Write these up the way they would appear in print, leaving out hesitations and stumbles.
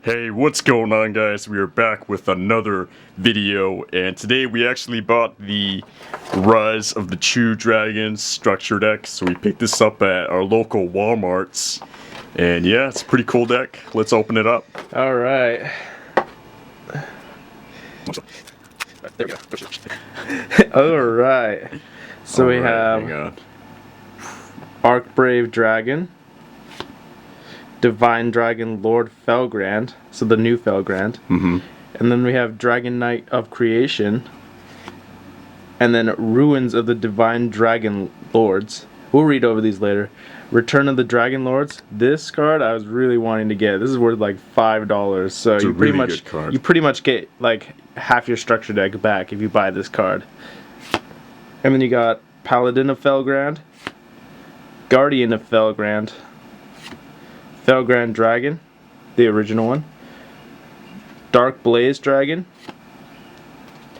Hey, what's going on, guys? We are back with another video, and today we actually bought the Rise of the True Dragons structure deck. So we picked this up at our local Walmarts, and yeah, it's a pretty cool deck. Let's open it up. All right. There we go. All right. So we hang have on. Archbrave Dragon, Divine Dragon Lord Felgrand, so the new Felgrand. Mm-hmm. And then we have Dragon Knight of Creation, and then Ruins of the Divine Dragon Lords. We'll read over these later. Return of the Dragon Lords. This card I was really wanting to get. This is worth like $5, so It's a you pretty really much good card. you pretty much get like half your structure deck back if you buy this card. And then you got Paladin of Felgrand, Guardian of Felgrand, Felgrand Dragon, the original one, Dark Blaze Dragon,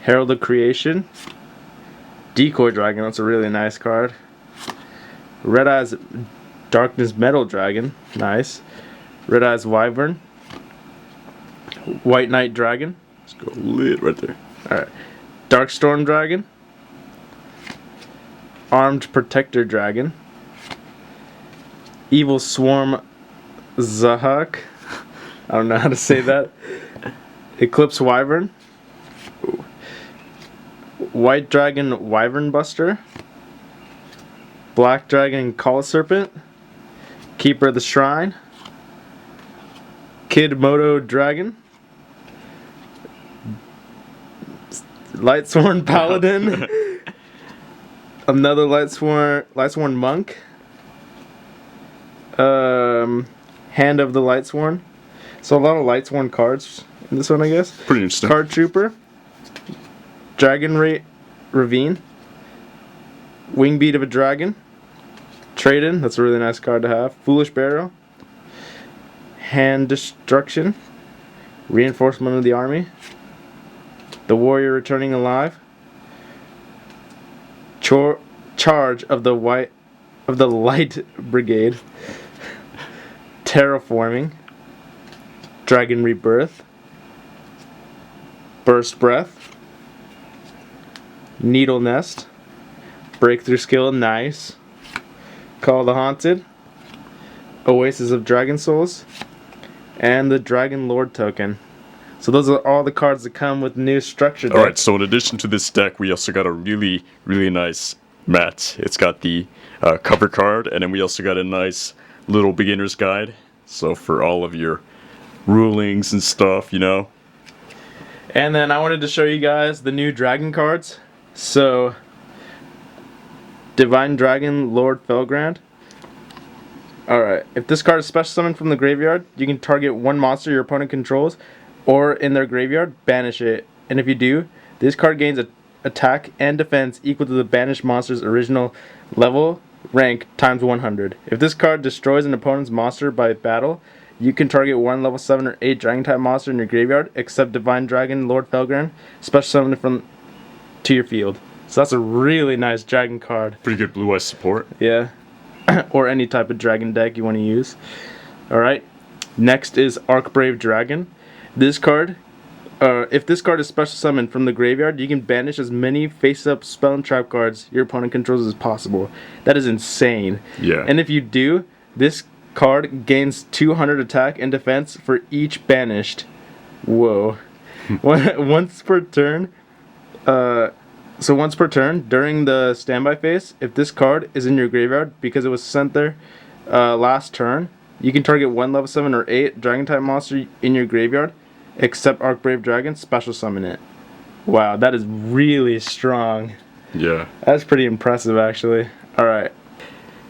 Herald of Creation, Decoy Dragon, that's a really nice card, Red Eyes Darkness Metal Dragon, nice, Red Eyes Wyvern, White Knight Dragon, Let's go lit right there. alright, Darkstorm Dragon, Armed Protector Dragon, Evil Swarm Zahak, I don't know how to say that, Eclipse Wyvern, White Dragon Wyvern Buster, Black Dragon Call Serpent, Keeper of the Shrine, Kid Moto Dragon, Lightsworn Paladin, another Lightsworn Monk, Hand of the Lightsworn. So a lot of Lightsworn cards in this one, I guess. Pretty interesting. Card Trooper, Dragon Ravine, Wingbeat of a Dragon, Trade-in, that's a really nice card to have, Foolish Barrow, Hand Destruction, Reinforcement of the Army, the Warrior Returning Alive, Charge of the Light Brigade, Terraforming, Dragon Rebirth, Burst Breath, Needle Nest, Breakthrough Skill, nice, Call the Haunted, Oasis of Dragon Souls, and the Dragon Lord token. So those are all the cards that come with new structure deck. Alright, so in addition to this deck, we also got a really, really nice mat. It's got the cover card, and then we also got a nice little beginner's guide. So for all of your rulings and stuff, you know. And then I wanted to show you guys the new dragon cards. So, Divine Dragon Lord Felgrand. Alright, if this card is special summoned from the graveyard, you can target one monster your opponent controls, or in their graveyard, banish it. And if you do, this card gains attack and defense equal to the banished monster's original level rank times 100. If this card destroys an opponent's monster by battle, you can target one level 7 or 8 dragon type monster in your graveyard, except Divine Dragon Lord Felgrand, special summon from to your field. So that's a really nice dragon card. Pretty good blue-eyes support. Yeah. Or any type of dragon deck you want to use. Alright. Next is Archbrave Dragon. This card, if this card is special summoned from the graveyard, you can banish as many face-up spell and trap cards your opponent controls as possible. That is insane. Yeah. And if you do, this card gains 200 attack and defense for each banished. Whoa. Once per turn, once per turn, during the standby phase, if this card is in your graveyard because it was sent there last turn, you can target one level 7 or 8 dragon type monster in your graveyard, except Archbrave Dragon, special summon it. Wow, that is really strong. Yeah. That's pretty impressive, actually. Alright.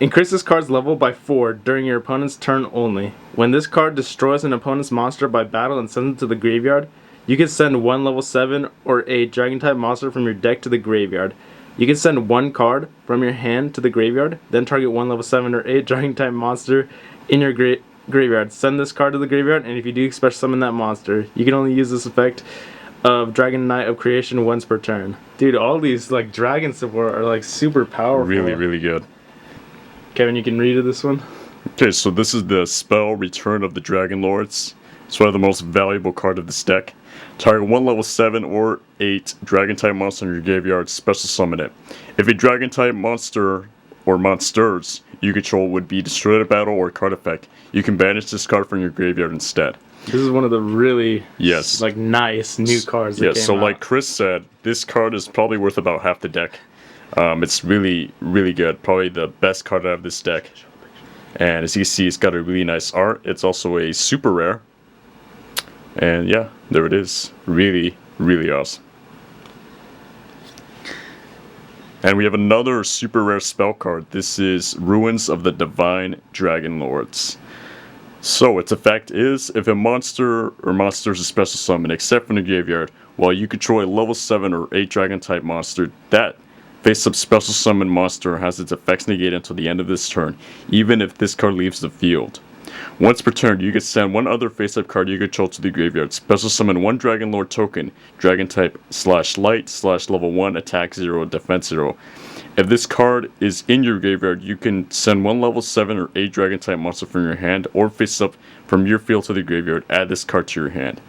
Increase this card's level by 4 during your opponent's turn only. When this card destroys an opponent's monster by battle and sends it to the graveyard, you can send one level 7 or 8 dragon type monster from your deck to the graveyard. You can send one card from your hand to the graveyard, then target one level 7 or 8 dragon type monster in your graveyard. Send this card to the graveyard, and if you do special summon that monster, you can only use this effect of Dragon Knight of Creation once per turn. Dude, all these like dragon support are like super powerful. Really, really good. Kevin, you can read this one. Okay, so this is the spell Return of the Dragon Lords. It's one of the most valuable card of this deck. Target one level 7 or 8 dragon type monster in your graveyard, special summon it. If a dragon type monster or monsters you control would be destroyed at battle or card effect, you can banish this card from your graveyard instead. This is one of the really Yes. like nice new cards that Yes, came so out. like Chris said, this card is probably worth about half the deck. It's really, really good. Probably the best card out of this deck. And as you can see, it's got a really nice art. It's also a super rare. And yeah, there it is. Really, really awesome. And we have another super rare spell card. This is Ruins of the Divine Dragon Lords. So its effect is, if a monster or monsters is special summon except from the graveyard, while you control a level 7 or 8 dragon type monster, that face-up special summon monster has its effects negated until the end of this turn, even if this card leaves the field. Once per turn, you can send one other face-up card you control to the graveyard. Special summon one Dragon Lord token, dragon type /light /level 1, attack 0, defense 0. If this card is in your graveyard, you can send one level 7 or 8 dragon type monster from your hand or face up from your field to the graveyard. Add this card to your hand.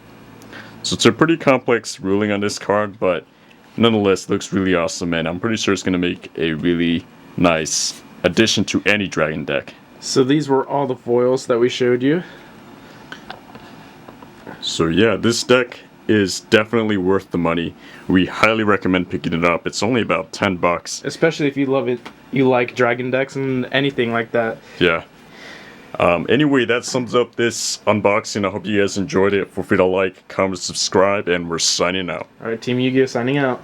So it's a pretty complex ruling on this card, but nonetheless, it looks really awesome, and I'm pretty sure it's going to make a really nice addition to any dragon deck. So these were all the foils that we showed you. So yeah, this deck is definitely worth the money. We highly recommend picking it up. It's only about $10. Especially if you love it, you like dragon decks and anything like that. Yeah. Anyway, that sums up this unboxing. I hope you guys enjoyed it. Feel free to like, comment, subscribe, and we're signing out. Alright, Team Yugioh signing out.